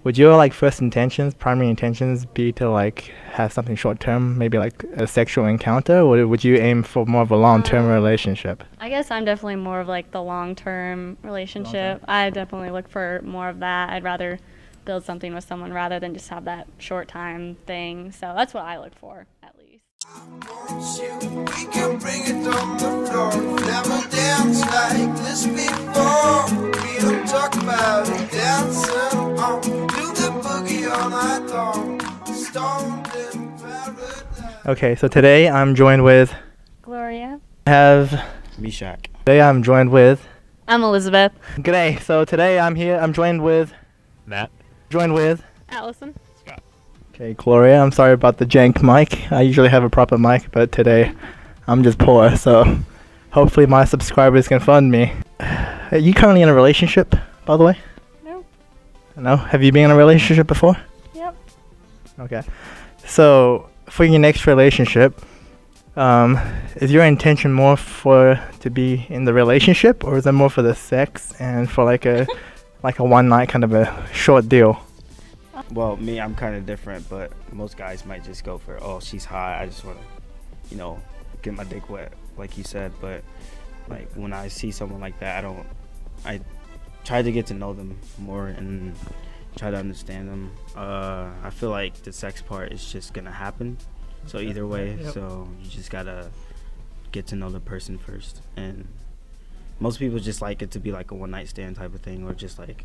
would your like first intentions, primary intentions, be to like have something short term, maybe like a sexual encounter, or would you aim for more of a long term relationship? I guess I'm definitely more of like the long-term relationship. I definitely look for more of that. I'd rather build something with someone rather than just have that short time thing. So that's what I look for, at least. We can bring it on the floor. Never danced like this before. We don't talk about it. Dancing on, do the boogie all night long. Stoned in paradise. Okay, so today I'm joined with Gloria. Mishak. Today I'm joined with. I'm Elizabeth. G'day. So today I'm joined with. Matt. Joined with. Allison. Scott. Okay, Gloria. I'm sorry about the jank mic. I usually have a proper mic, but today I'm just poor. So hopefully my subscribers can fund me. Are you currently in a relationship, by the way? No. No? Have you been in a relationship before? Yep. Okay. So for your next relationship, is your intention more to be in the relationship, or is it more for the sex and for like a one night kind of a short deal? Well, me, I'm kind of different, but most guys might just go for, oh, she's hot, I just want to, get my dick wet, like you said. But like when I see someone like that, I try to get to know them more and try to understand them. I feel like the sex part is just gonna happen, so either way. Yep. So you just gotta get to know the person first, and most people just like it to be like a one night stand type of thing, or just like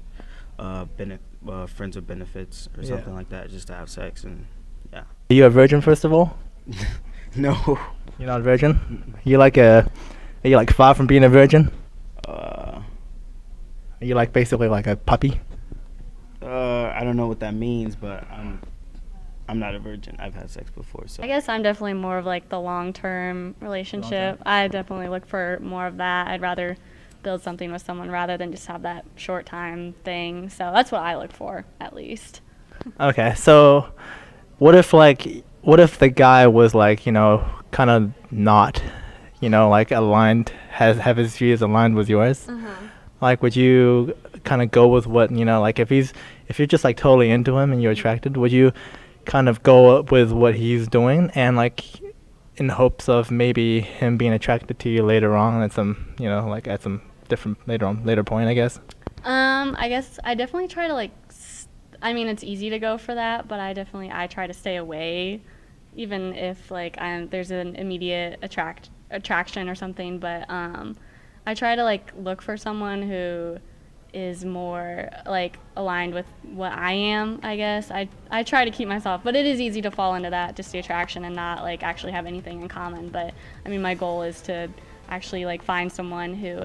friends with benefits or something like that, just to have sex. And yeah. Are you a virgin, first of all? No. You're not a virgin? Are you like far from being a virgin? Are you like basically like a puppy? I don't know what that means, but I'm not a virgin. I've had sex before, so. I guess I'm definitely more of like the long-term relationship. I definitely look for more of that. I'd rather build something with someone rather than just have that short time thing. So that's what I look for, at least. Okay, so what if the guy was like, kind of not, like aligned, have his views aligned with yours? Like, would you kind of go with what, like if you're just like totally into him and you're attracted, would you kind of go up with what he's doing and like in hopes of maybe him being attracted to you later on at some, like at some different later point, I guess? I guess I definitely try to it's easy to go for that, but I try to stay away, even if like there's an immediate attraction or something. But I try to like look for someone who is more like aligned with what I am, I guess. I try to keep myself, but it is easy to fall into that, just the attraction and not like actually have anything in common. But I mean, my goal is to actually like find someone who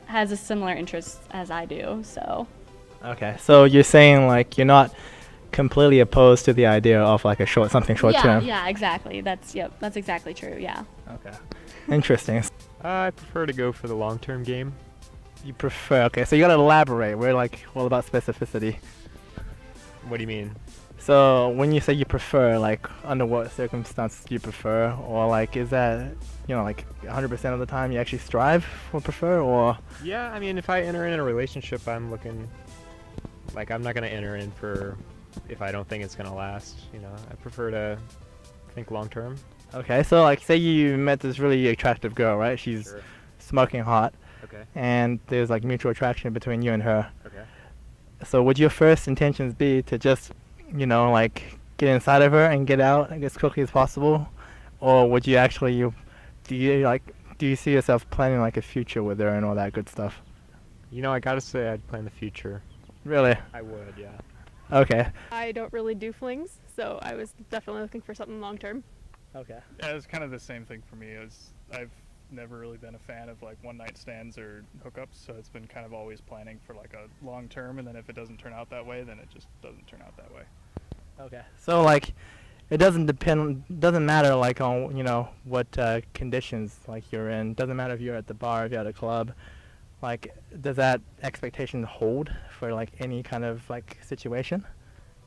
has a similar interest as I do. So Okay, so you're saying like you're not completely opposed to the idea of like something short term? Yeah, exactly. That's exactly true. Yeah. Okay. Interesting. I prefer to go for the long-term game. You prefer, okay, so you gotta elaborate. We're like all about specificity. What do you mean? So when you say you prefer, like under what circumstances do you prefer, or like is that, like 100% of the time you actually strive for prefer, or? Yeah, I mean, if I enter in a relationship, I'm looking, like I'm not gonna enter in for if I don't think it's gonna last, I prefer to think long-term. Okay, so like say you met this really attractive girl, right? She's smoking hot. Okay. And there's like mutual attraction between you and her. Okay. So would your first intentions be to just, like get inside of her and get out as quickly as possible, or would you actually do you see yourself planning like a future with her and all that good stuff? I gotta say I'd plan the future. Really? I would, yeah. Okay. I don't really do flings, so I was definitely looking for something long term. Okay. Yeah, it's kind of the same thing for me. I've never really been a fan of like one night stands or hookups, so it's been kind of always planning for like a long term, and then if it doesn't turn out that way, then it just doesn't turn out that way. Okay. So like it doesn't matter like on what conditions like you're in. Doesn't matter if you're at the bar, if you're at a club. Like, does that expectation hold for like any kind of like situation?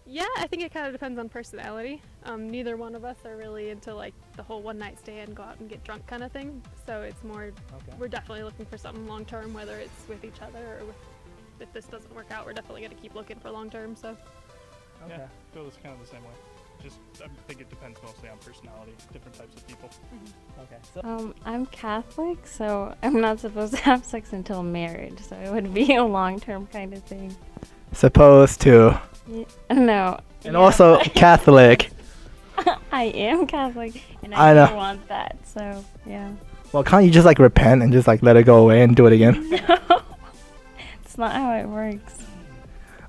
Yeah, I think it kind of depends on personality. Neither one of us are really into like the whole one night stand, go out and get drunk kind of thing. So it's more, we're definitely looking for something long term, whether it's with each other or if this doesn't work out, we're definitely going to keep looking for long term. So. Yeah, I feel it's kind of the same way. Just, I think it depends mostly on personality, different types of people. Okay. So I'm Catholic, so I'm not supposed to have sex until marriage, so it would be a long-term kind of thing. supposed to, No. and also Catholic. I am Catholic, and I I know. don't want that, so yeah. Well, can't you just like repent and just like let it go away and do it again? No, it's not how it works.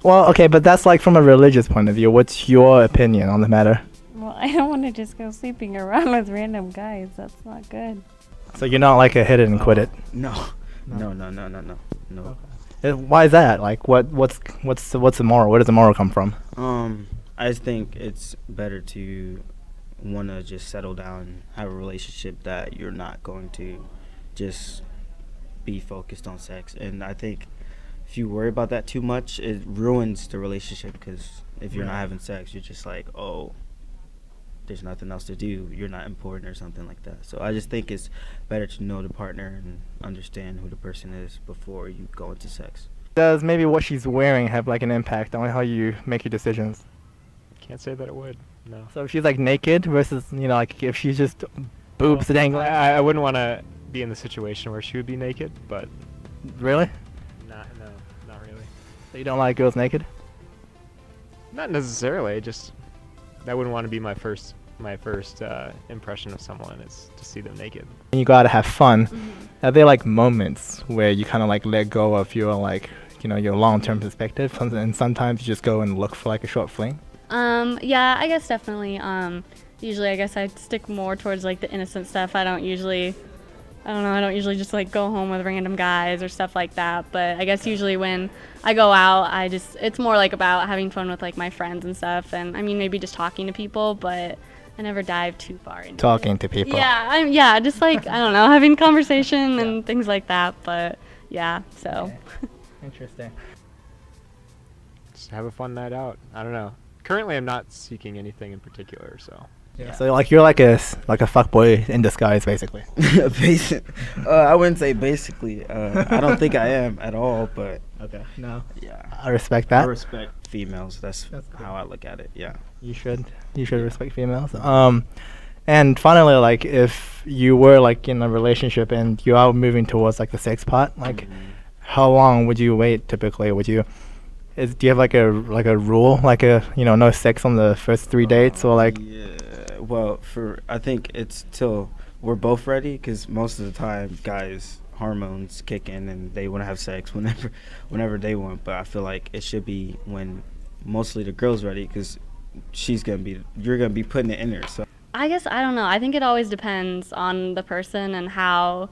Well, okay, but that's like from a religious point of view. What's your opinion on the matter? Well, I don't want to just go sleeping around with random guys. That's not good. So you're not like a hit it and quit it. No. No. No. Why is that? Like, what's the moral? Where does the moral come from? I just think it's better to want to just settle down, have a relationship that you're not going to just be focused on sex. And I think if you worry about that too much, it ruins the relationship, because if you're not having sex, you're just like, oh, there's nothing else to do, you're not important or something like that. So I just think it's better to know the partner and understand who the person is before you go into sex. Does maybe what she's wearing have like an impact on how you make your decisions? Can't say that it would. No. So if she's like naked versus, you know, like if she's just boobs dangling. I wouldn't want to be in the situation where she would be naked, but Really? no, not really. So you don't like girls naked? Not necessarily. Just that wouldn't want to be my first impression of someone is to see them naked. And you gotta have fun. Are there like moments where you kind of like let go of your like, you know, your long-term perspective, and sometimes you just go and look for like a short fling? Yeah, I guess definitely. Usually I guess I stick more towards like the innocent stuff. I don't usually just like go home with random guys or stuff like that. But I guess usually when I go out, it's more like about having fun with like my friends and stuff. And I mean, maybe just talking to people, but I never dive too far into Talking it. to people. Yeah, just like, I don't know, having conversation and things like that. But yeah, so. Interesting. Just have a fun night out. I don't know. Currently, I'm not seeking anything in particular, so. Yeah. So like you're like a fuckboy in disguise, basically. I wouldn't say basically. I don't think I am at all, but Okay. No. yeah. I respect that. I respect females. That's good. how I look at it. Yeah. You should respect females. And finally, like if you were like in a relationship and you are moving towards like the sex part, like how long would you wait typically? Do you have like a rule, like no sex on the first 3 dates, or like? Yeah. Well, I think it's till we're both ready, because most of the time guys hormones kick in and they want to have sex whenever they want. But I feel like it should be when mostly the girl's ready, because you're gonna be putting it in her. So I guess, I don't know. I think it always depends on the person and how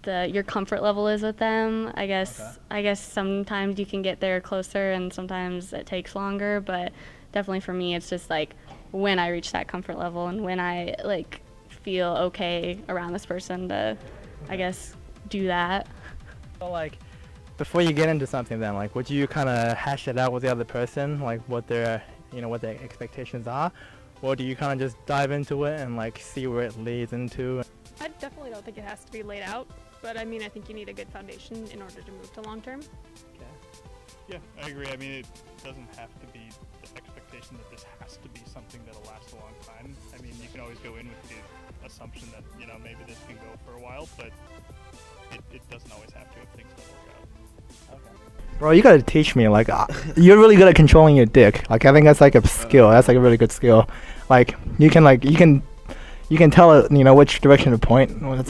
your comfort level is with them. I guess sometimes you can get there closer and sometimes it takes longer, but definitely for me it's just like when I reach that comfort level and when I like feel okay around this person to, I guess, do that. So like before you get into something, then like would you kind of hash it out with the other person, like what their expectations are, or do you kind of just dive into it and like see where it leads into? I definitely don't think it has to be laid out, but I mean, I think you need a good foundation in order to move to long term. Yeah, I agree. I mean, it doesn't have to be the expectation that this has to be something that'll last a long time. I mean, you can always go in with the assumption that, maybe this can go for a while, but it doesn't always have to if things don't work out. Okay. Bro, you gotta teach me. Like, you're really good at controlling your dick. Like, I think that's like a skill. That's like a really good skill. Like, you can tell it, which direction to point. Well,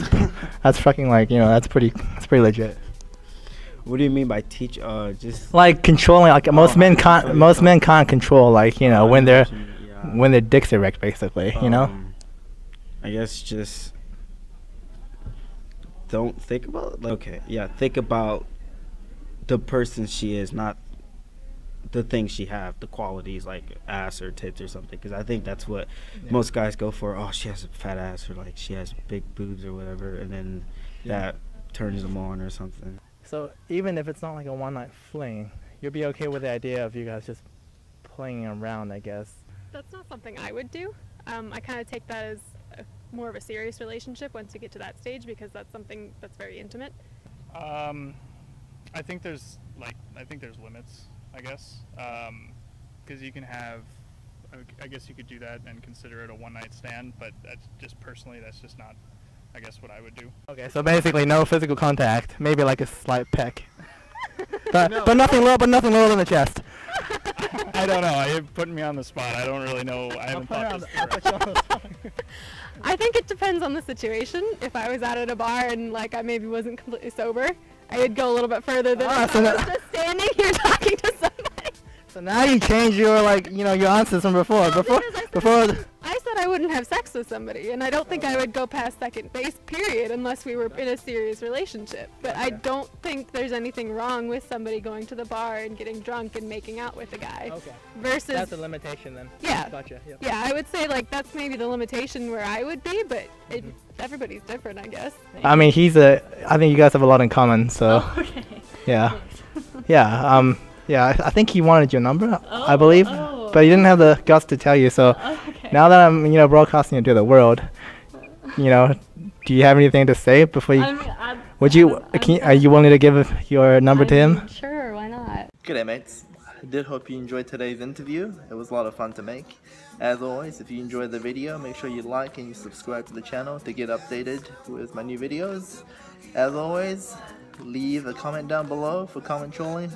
that's fucking like, that's pretty legit. what do you mean by teach? Just Like controlling. Like most men can't control. Like when their dick's erect, basically. I guess just don't think about. Think about the person she is, not the things she have, the qualities like ass or tits or something, because I think that's what most guys go for. Oh, she has a fat ass, or like she has big boobs or whatever, and then that turns them on or something. So even if it's not like a one-night fling, you'll be okay with the idea of you guys just playing around, I guess. That's not something I would do. I kind of take that as more of a serious relationship once you get to that stage, because that's something that's very intimate. I think there's limits, I guess. because you can have, I guess you could do that and consider it a one-night stand, but that's just personally, that's just not, I guess, what I would do. Okay, so basically no physical contact, maybe like a slight peck. but nothing lower than the chest. I don't know. You're putting me on the spot. I don't really know. I haven't thought this through. I think it depends on the situation. If I was out at a bar and like I maybe wasn't completely sober, I would go a little bit further than if I was just standing here talking to somebody. So now you change your your answers from before. I said I wouldn't have sex with somebody, and I don't think I would go past second base, period, unless we were in a serious relationship. But I don't think there's anything wrong with somebody going to the bar and getting drunk and making out with a guy. Okay. Versus. That's a limitation then. Yeah. Gotcha. Yep. Yeah, I would say like that's maybe the limitation where I would be, but everybody's different, I guess. I mean, I think you guys have a lot in common, so. Oh, okay. Yeah. Yeah. Yeah, I think he wanted your number, I believe, but he didn't have the guts to tell you. So Okay. now that I'm, broadcasting it to the world, do you have anything to say before you? Are you willing to give your number to him? Sure, why not? G'day mates, I did hope you enjoyed today's interview. It was a lot of fun to make. As always, if you enjoyed the video, make sure you like and you subscribe to the channel to get updated with my new videos. As always, leave a comment down below for comment trolling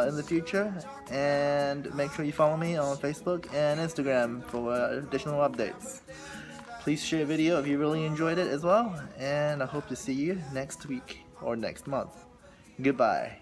in the future, and make sure you follow me on Facebook and Instagram for additional updates. Please share a video if you really enjoyed it as well, and I hope to see you next week or next month. Goodbye.